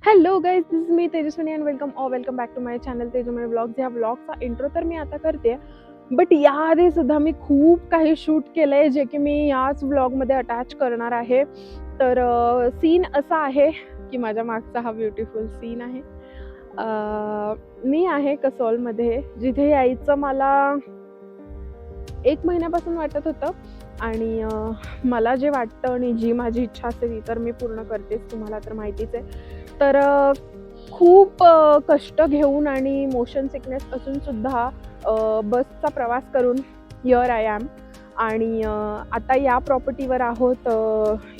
Hello guys, this is me Tejaswini and welcome back to my channel Tejaswini vlogs. ह्या व्लॉगचा intro तर मी आता करते, बट याआधी सुद्धा मी खूप काही शूट केलं आहे जे की मी याच व्लॉगमध्ये अटॅच करणार आहे. तर सीन असा आहे की माझ्या मागचा हा ब्युटिफुल सीन आहे. मी आहे कसोलमध्ये, जिथे यायचं मला 1 महिन्यापासून वाटत होतं. आणि मला जे वाटतं आणि जी माझी इच्छा असते ती तर मी पूर्ण करतेच, तुम्हाला तर माहितीच आहे. तर खूप कष्ट घेऊन आणि मोशन सिकनेस असून सुद्धा बसचा प्रवास करून हिअर आय ॲम. आणि आता या प्रॉपर्टीवर आहोत.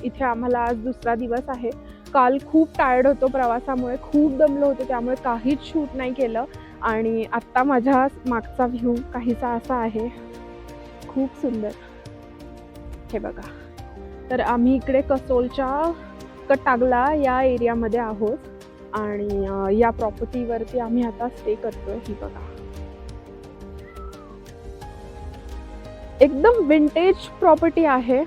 इथे आम्हाला आज दुसरा दिवस आहे. काल खूप टायर्ड होतो प्रवासामुळे, खूप दमलो होतो, त्यामुळे काहीच शूट नाही केलं. आणि आत्ता माझ्या मागचा व्ह्यू काहीसा असा आहे, खूप सुंदर. हे बघा, तर आम्ही इकडे कसोलच्या कटागला या एरियामध्ये आहोत आणि या प्रॉपर्टीवरती आम्ही आता स्टे करतोय. ही बघा, एकदम विंटेज प्रॉपर्टी आहे.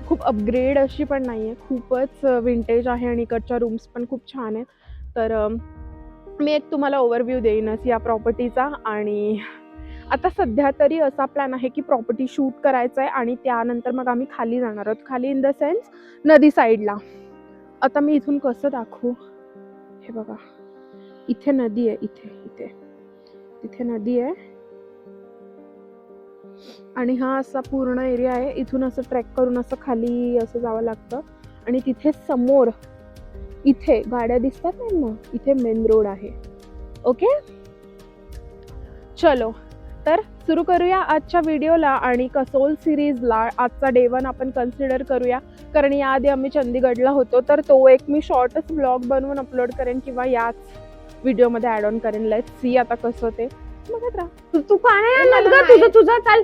खूप अपग्रेड अशी पण नाही आहे, खूपच विंटेज आहे आणि इकडच्या रूम्स पण खूप छान आहेत. तर मी एक तुम्हाला ओव्हरव्ह्यू देईनच या प्रॉपर्टीचा. आणि आता सध्या तरी असा प्लॅन आहे की प्रॉपर्टी शूट करायचा आहे आणि त्यानंतर मग आम्ही खाली जाणार आहोत. खाली इन द सेन्स नदी साईडला. आता मी इथून कसं दाखवू, हे बघा, इथे नदी आहे, तिथे नदी आहे आणि हा असा पूर्ण एरिया आहे. इथून असं ट्रेक करून असं खाली असं जावं लागतं आणि तिथे समोर इथे गाड्या दिसतात ना, इथे मेन रोड आहे. ओके, चलो तर सुरू करूया आजच्या व्हिडिओला आणि कसोल सिरीजला. आजचा डे 1 आपण कन्सिडर करूया, कारण याआधी आम्ही चंदीगडला होतो. तर तो एक मी शॉर्टच ब्लॉग बनवून अपलोड करेन किंवा याच व्हिडिओमध्ये ॲड ऑन करेन. लेट्स सी आता कसं ते बघत राहा. तू का नाही आणत ग? तुझं चाल,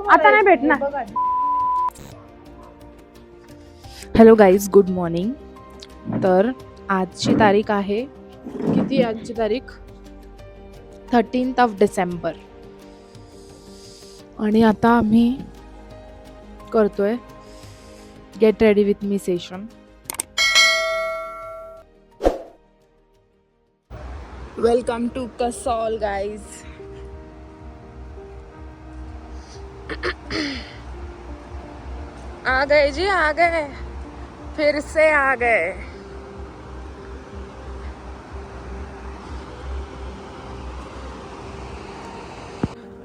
आता नाही भेटणार. Hello guys, good morning. तर आजची तारीख आहे, किती आजची तारीख? 13 डिसेंबर. आणि आता आम्ही करतोय get ready with me session. Welcome to Kasol guys. आ गए जी, आ गए, फिर से आ गए.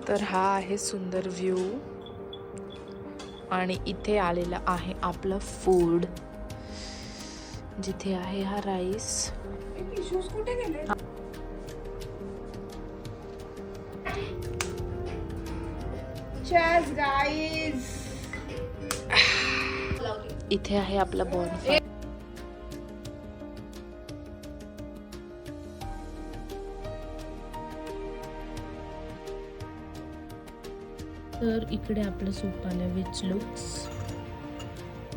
तर हा आहे सुंदर व्ह्यू आणि इथे आलेला आहे आपलं फूड, जिथे आहे हा राईस. Cheers guys. इथे आहे आपला बॉनफायर. तर इकडे आपलं सूप आलं, which looks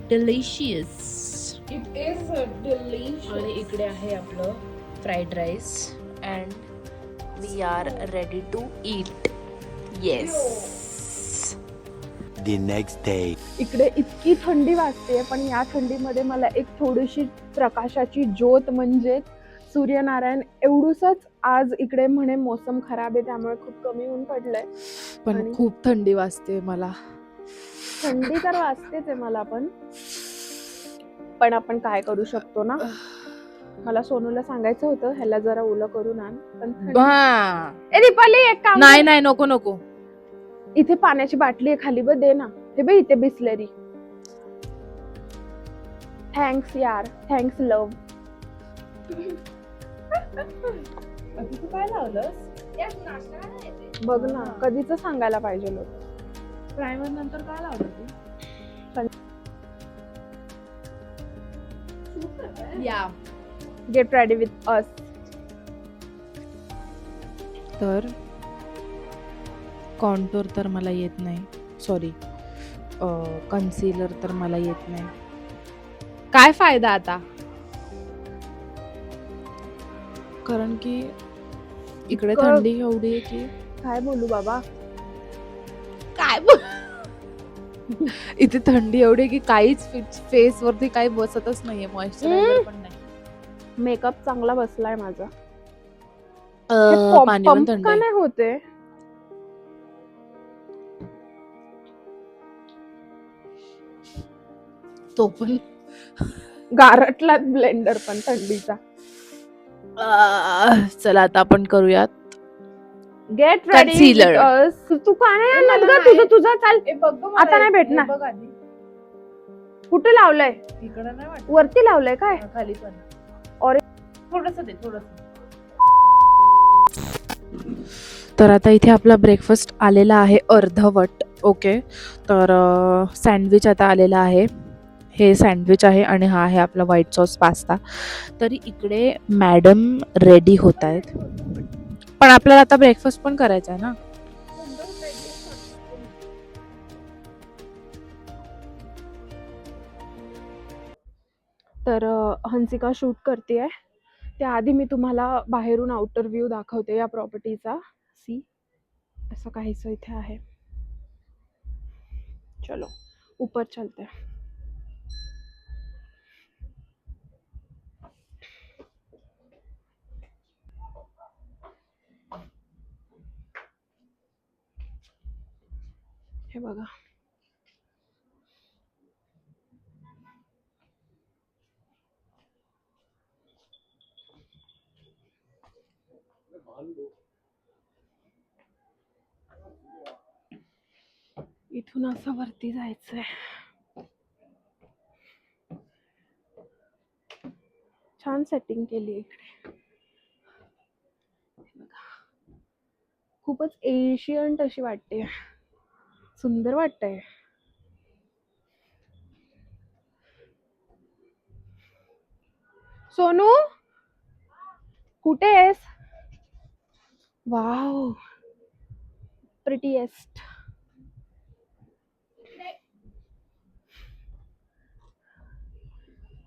delicious. It is delicious. आणि इकडे आहे आपलं fried rice and we are ready to eat. Yes. The next day. इकडे इतकी थंडी वाजते, पण या थंडीमध्ये मला एक थोडीशी प्रकाशाची ज्योत म्हणजे सूर्यनारायण एवढूसच. आज इकडे म्हणे मोसम खराब आहे, त्यामुळे खूप कमी ऊन पडलंय. पण आणि खूप थंडी वाजते मला. थंडी तर वाजतेच आहे मला पण आपण काय करू शकतो ना. मला सोनूला सांगायचं होतं ह्याला जरा ओलं करून आण, पण ए दीपाली, एक काम नाही नाही, नको नको. इथे पाण्याची बाटली आहे खाली, दे ना. हे बघ, इथे बिस्लरी. थँक्स यार, थँक्स लव. तू काय लावलंस? बघ ना, कधीच सांगायला पाहिजे लोक. प्रायमर नंतर काय लावलं तू? या गेट रेडी विथ अस. तर कॉन्टोर तर मला येत नाही, सॉरी कन्सिलर तर मला येत नाही. काय फायदा आता, कारण की इकडे थंडी एवढी आहे की काय बोलू बाबा, काय इथे थंडी एवढी आहे की काहीच फेस वरती काही बसतच नाहीये, मॉइश्चरायझर पण नाही. मेकअप चांगला बसलाय माझा. पाणी पण पंप थंड का आहे. नाही होते? तो पण गारटला ब्लेंडर पण थंडीचा. चला आता आपण करूयात get ready Concealer. With us. तू का नाही ए, आणत मला ग? नाही. तुझं चाल. आता नाही भेटणार. बघ आधी कुठे लावलंय? इकडं नाही वाटत, वरती लावलंय काय? खाली पण थोडस दे थोडस. तर आता इथे आपला ब्रेकफास्ट आलेला आहे अर्धवट. ओके, तर सँडविच आता आलेला आहे. हे सँडविच आहे आणि हा आहे आपला व्हाईट सॉस पास्ता. तरी इकडे मॅडम रेडी होत आहेत, पण आपल्याला आता ब्रेकफास्ट पण करायचा आहे ना. तर हंसिका शूट करते. त्याआधी मी तुम्हाला बाहेरून आउटर व्ह्यू दाखवते या प्रॉपर्टीचा. सी, असं काहीच इथे आहे. चलो ऊपर चलते हैं. हे बघा, इथून असं वरती जायचंय. छान सेटिंग केली इकडे. हे बघा, खूपच एशियंट अशी वाटते. सुंदर वाटतंय. सोनू कुठे आहेस? Wow, prettiest.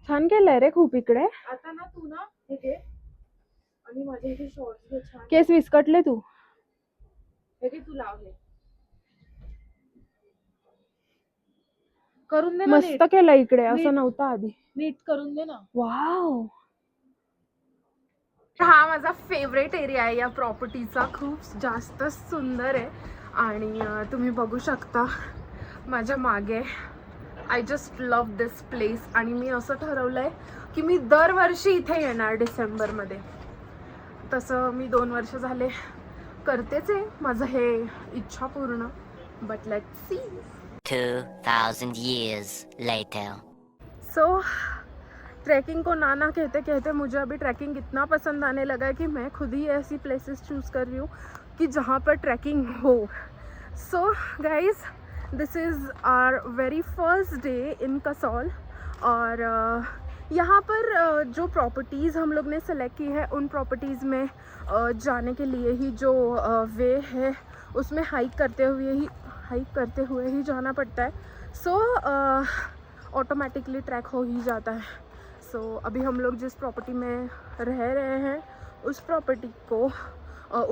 छान केलंय रे खूप इकडे. आता ना तू ना हे घे आणि माझे इथे शॉर्ट्स घे. छान केस विस्कटले तू. हे घे, तू लावले. करून दे ना मस्त नीट. केलं इकडे, नीट. असं नव्हतं आधी. नीट करून दे ना. वाव, हा माझा फेवरेट एरिया आहे या प्रॉपर्टीचा. खूप जास्त सुंदर आहे आणि तुम्ही बघू शकता माझ्या मागे. I just love this place. आणि मी असं ठरवलंय की मी दरवर्षी इथे येणार डिसेंबरमध्ये. तसं मी 2 वर्ष झाले करतेच आहे माझं हे इच्छा पूर्ण. But let's see. 2,000 years later. So trekking को नाना कहते कहते मुझे अभी ट्रैकिंग इतना पसंद आने लगा है कि मैं खुद ही ऐसी प्लेसेस चूज़ कर रही हूँ कि जहाँ पर ट्रैकिंग हो. So guys, this is our very first day in Kasol. और यहाँ पर जो प्रॉपर्टीज़ हम लोग ने सेलेक्ट की है उन प्रॉपर्टीज़ में जाने के लिए ही जो वे है उसमें हाइक करते हुए ही जाना पड़ता है. सो ऑटोमेटिकली ट्रैक हो ही जाता है. सो अभी हम लोग जिस प्रॉपर्टी में रह रहे हैं उस प्रॉपर्टी को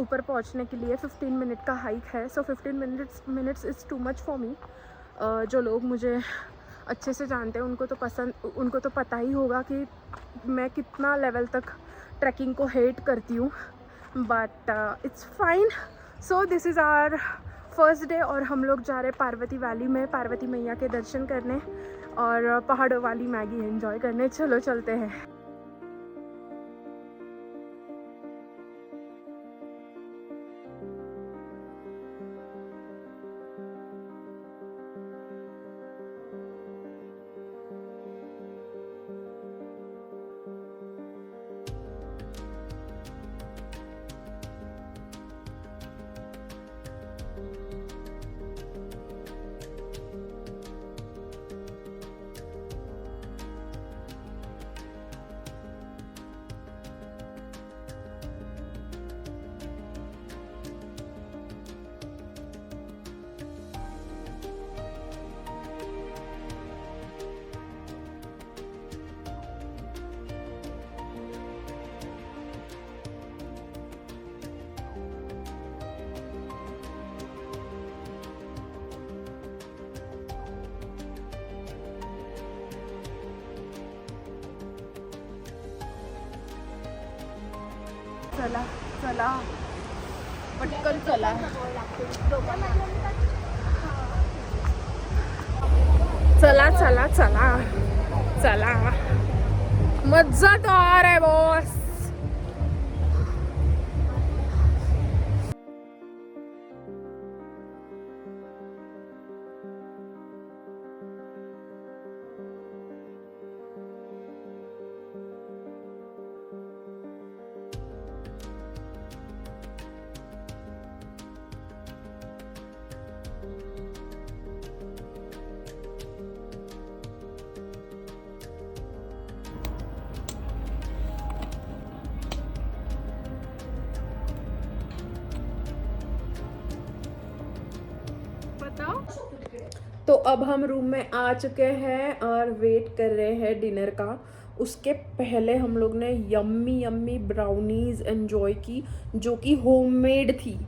ऊपर पहुंचने के लिए 15 मिनट का हाइक है. So 15 minutes is too much for me. जो लोग मुझे अच्छे से जानते हैं उनको तो पता ही होगा कि मैं कितना लेवल तक ट्रैकिंग को हेट करती हूँ. But it's fine. So this is our first day और हम लोग जा रहे पार्वती वैली में पार्वती मैया के दर्शन करने और पहाड़ों वाली मैगी एंजॉय करने. चलो चलते हैं. चला चला पटकन चला. चला चला चला चला मज्जादार आहे बॉस. तो अब हम रूम में आ चुके हैं और वेट कर रहे हैं डिनर का. उसके पहले हम लोग ने यम्मी यम्मी ब्राउनीज एंजॉय की जो कि होममेड थी.